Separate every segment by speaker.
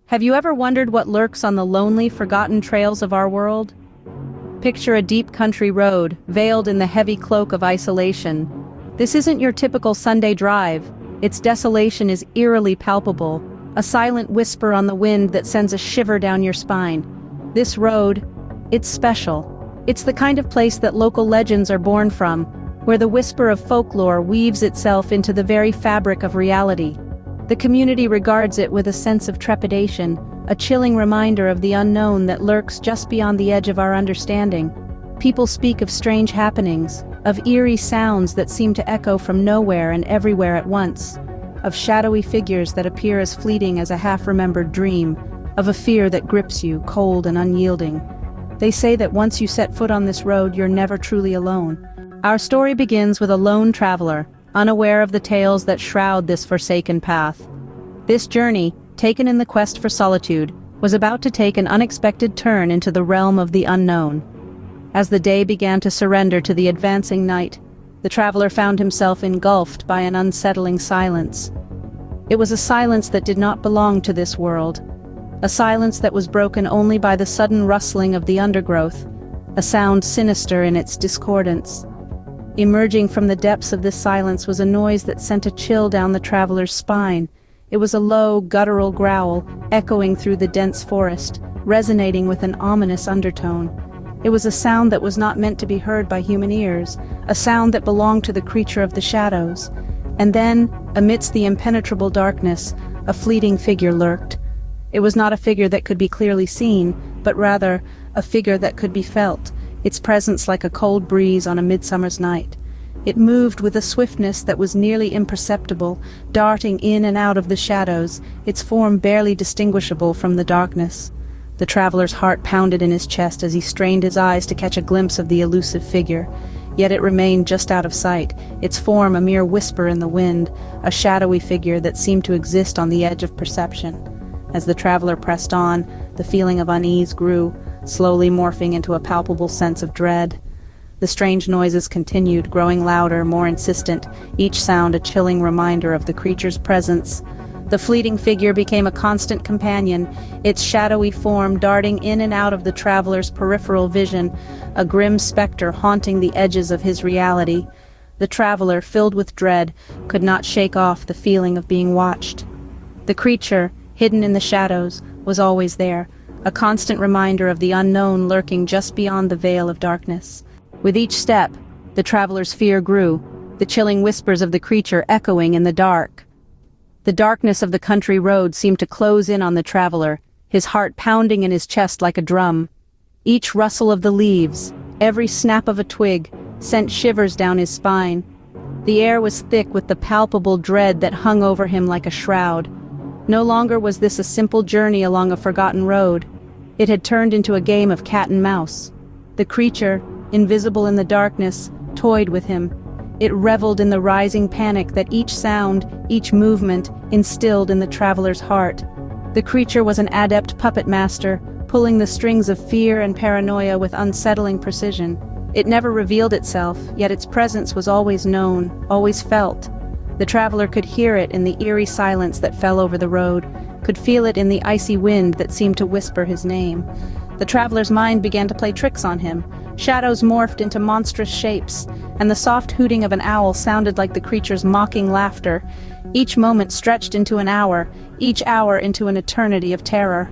Speaker 1: Have you ever wondered what lurks on the lonely, forgotten trails of our world? Picture a deep country road, veiled in the heavy cloak of isolation. This isn't your typical Sunday drive. Its desolation is eerily palpable, a silent whisper on the wind that sends a shiver down your spine. This road, it's special. It's the kind of place that local legends are born from, where the whisper of folklore weaves itself into the very fabric of reality. The community regards it with a sense of trepidation, a chilling reminder of the unknown that lurks just beyond the edge of our understanding. People speak of strange happenings, of eerie sounds that seem to echo from nowhere and everywhere at once, of shadowy figures that appear as fleeting as a half-remembered dream, of a fear that grips you, cold and unyielding. They say that once you set foot on this road, you're never truly alone. Our story begins with a lone traveler, unaware of the tales that shroud this forsaken path. This journey, taken in the quest for solitude, was about to take an unexpected turn into the realm of the unknown. As the day began to surrender to the advancing night, the traveler found himself engulfed by an unsettling silence. It was a silence that did not belong to this world, a silence that was broken only by the sudden rustling of the undergrowth, a sound sinister in its discordance. Emerging from the depths of this silence was a noise that sent a chill down the traveler's spine. It was a low, guttural growl, echoing through the dense forest, resonating with an ominous undertone. It was a sound that was not meant to be heard by human ears, a sound that belonged to the creature of the shadows. And then, amidst the impenetrable darkness, a fleeting figure lurked. It was not a figure that could be clearly seen, but rather a figure that could be felt, its presence like a cold breeze on a midsummer's night. It moved with a swiftness that was nearly imperceptible, darting in and out of the shadows, its form barely distinguishable from the darkness. The traveler's heart pounded in his chest as he strained his eyes to catch a glimpse of the elusive figure. Yet it remained just out of sight, its form a mere whisper in the wind, a shadowy figure that seemed to exist on the edge of perception. As the traveler pressed on, the feeling of unease grew, slowly morphing into a palpable sense of dread. The strange noises continued, growing louder, more insistent, each sound a chilling reminder of the creature's presence. The fleeting figure became a constant companion, its shadowy form darting in and out of the traveler's peripheral vision, a grim specter haunting the edges of his reality. The traveler, filled with dread, could not shake off the feeling of being watched. The creature, hidden in the shadows, was always there, a constant reminder of the unknown lurking just beyond the veil of darkness. With each step, the traveler's fear grew, the chilling whispers of the creature echoing in the dark. The darkness of the country road seemed to close in on the traveler, his heart pounding in his chest like a drum. Each rustle of the leaves, every snap of a twig, sent shivers down his spine. The air was thick with the palpable dread that hung over him like a shroud. No longer was this a simple journey along a forgotten road. It had turned into a game of cat and mouse. The creature, invisible in the darkness, toyed with him. It reveled in the rising panic that each sound, each movement, instilled in the traveler's heart. The creature was an adept puppet master, pulling the strings of fear and paranoia with unsettling precision. It never revealed itself, yet its presence was always known, always felt. The traveler could hear it in the eerie silence that fell over the road, could feel it in the icy wind that seemed to whisper his name. The traveler's mind began to play tricks on him. Shadows morphed into monstrous shapes, and the soft hooting of an owl sounded like the creature's mocking laughter. Each moment stretched into an hour, each hour into an eternity of terror.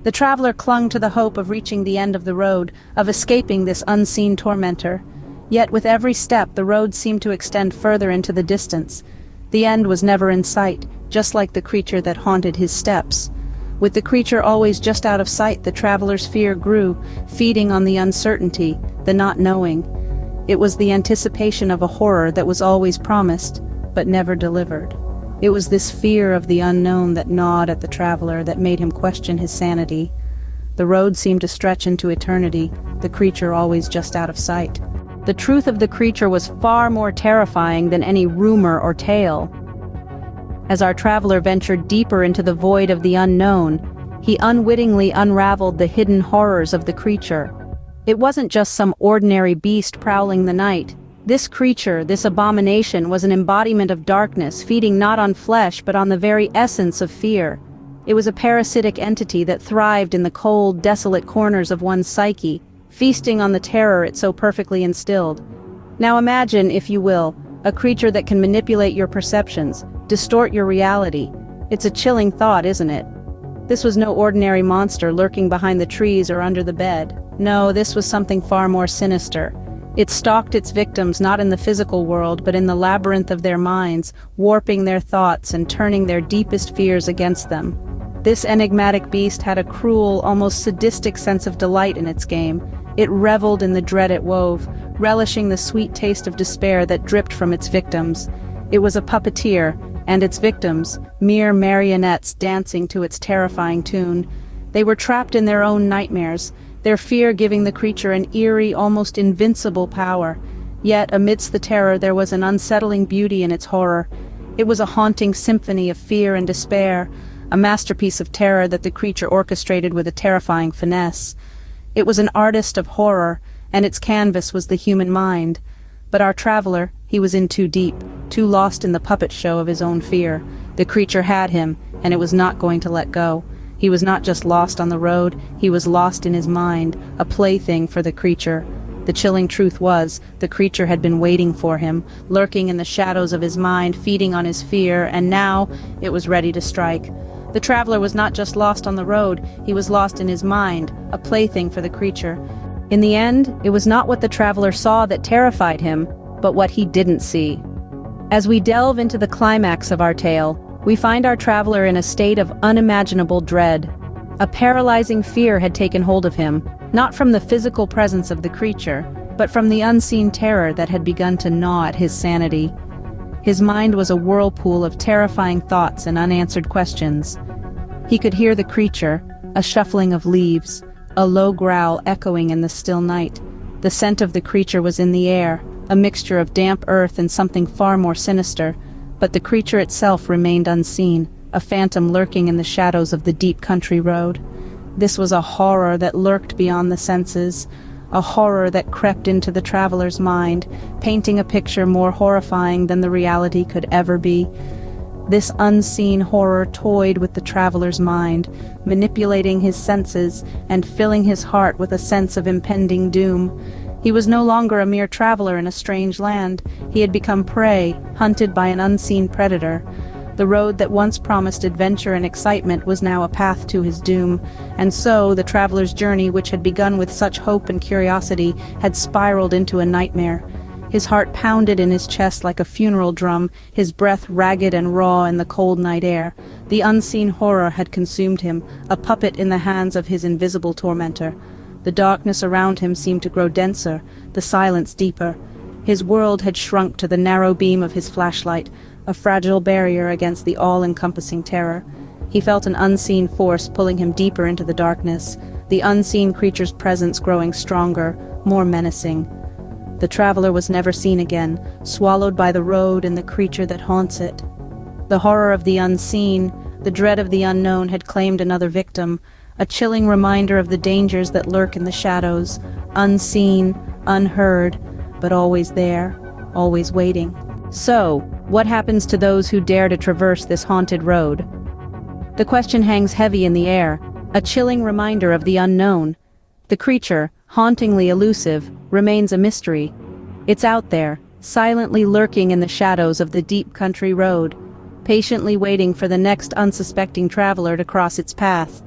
Speaker 1: The traveler clung to the hope of reaching the end of the road, of escaping this unseen tormentor. Yet with every step the road seemed to extend further into the distance. The end was never in sight, just like the creature that haunted his steps. With the creature always just out of sight, the traveler's fear grew, feeding on the uncertainty, the not knowing. It was the anticipation of a horror that was always promised, but never delivered. It was this fear of the unknown that gnawed at the traveler, that made him question his sanity. The road seemed to stretch into eternity, the creature always just out of sight. The truth of the creature was far more terrifying than any rumor or tale. As our traveler ventured deeper into the void of the unknown, he unwittingly unraveled the hidden horrors of the creature. It wasn't just some ordinary beast prowling the night. This creature, this abomination, was an embodiment of darkness, feeding not on flesh but on the very essence of fear. It was a parasitic entity that thrived in the cold, desolate corners of one's psyche, feasting on the terror it so perfectly instilled. Now imagine, if you will, a creature that can manipulate your perceptions, distort your reality. It's a chilling thought, isn't it? This was no ordinary monster lurking behind the trees or under the bed. No, this was something far more sinister. It stalked its victims not in the physical world but in the labyrinth of their minds, warping their thoughts and turning their deepest fears against them. This enigmatic beast had a cruel, almost sadistic sense of delight in its game. It reveled in the dread it wove, relishing the sweet taste of despair that dripped from its victims. It was a puppeteer, and its victims, mere marionettes dancing to its terrifying tune. They were trapped in their own nightmares, their fear giving the creature an eerie, almost invincible power. Yet, amidst the terror, there was an unsettling beauty in its horror. It was a haunting symphony of fear and despair, a masterpiece of terror that the creature orchestrated with a terrifying finesse. It was an artist of horror, and its canvas was the human mind. But our traveler, he was in too deep, too lost in the puppet show of his own fear. The creature had him, and it was not going to let go. He was not just lost on the road, he was lost in his mind, a plaything for the creature. The chilling truth was, the creature had been waiting for him, lurking in the shadows of his mind, feeding on his fear, and now it was ready to strike. The traveler was not just lost on the road, he was lost in his mind, a plaything for the creature. In the end, it was not what the traveler saw that terrified him, but what he didn't see. As we delve into the climax of our tale, we find our traveler in a state of unimaginable dread. A paralyzing fear had taken hold of him, not from the physical presence of the creature, but from the unseen terror that had begun to gnaw at his sanity. His mind was a whirlpool of terrifying thoughts and unanswered questions. He could hear the creature, a shuffling of leaves, a low growl echoing in the still night. The scent of the creature was in the air, a mixture of damp earth and something far more sinister, but the creature itself remained unseen, a phantom lurking in the shadows of the deep country road. This was a horror that lurked beyond the senses, a horror that crept into the traveler's mind, painting a picture more horrifying than the reality could ever be. This unseen horror toyed with the traveler's mind, manipulating his senses and filling his heart with a sense of impending doom. He was no longer a mere traveler in a strange land. He had become prey, hunted by an unseen predator. The road that once promised adventure and excitement was now a path to his doom, and so the traveler's journey, which had begun with such hope and curiosity, had spiraled into a nightmare. His heart pounded in his chest like a funeral drum, his breath ragged and raw in the cold night air. The unseen horror had consumed him, a puppet in the hands of his invisible tormentor. The darkness around him seemed to grow denser, the silence deeper. His world had shrunk to the narrow beam of his flashlight, a fragile barrier against the all-encompassing terror. He felt an unseen force pulling him deeper into the darkness, the unseen creature's presence growing stronger, more menacing. The traveler was never seen again, swallowed by the road and the creature that haunts it. The horror of the unseen, the dread of the unknown had claimed another victim, a chilling reminder of the dangers that lurk in the shadows, unseen, unheard, but always there, always waiting. So, what happens to those who dare to traverse this haunted road? The question hangs heavy in the air, a chilling reminder of the unknown. The creature, hauntingly elusive, remains a mystery. It's out there, silently lurking in the shadows of the deep country road, patiently waiting for the next unsuspecting traveler to cross its path.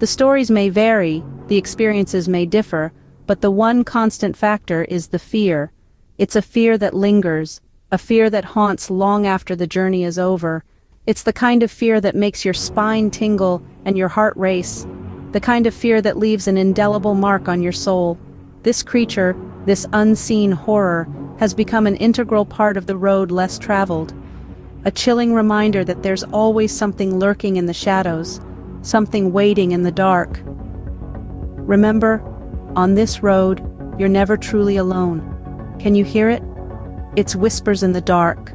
Speaker 1: The stories may vary, the experiences may differ, but the one constant factor is the fear. It's a fear that lingers, a fear that haunts long after the journey is over. It's the kind of fear that makes your spine tingle and your heart race, the kind of fear that leaves an indelible mark on your soul. This creature, this unseen horror, has become an integral part of the road less traveled. A chilling reminder that there's always something lurking in the shadows, something waiting in the dark. Remember, on this road, you're never truly alone. Can you hear it? It's whispers in the dark,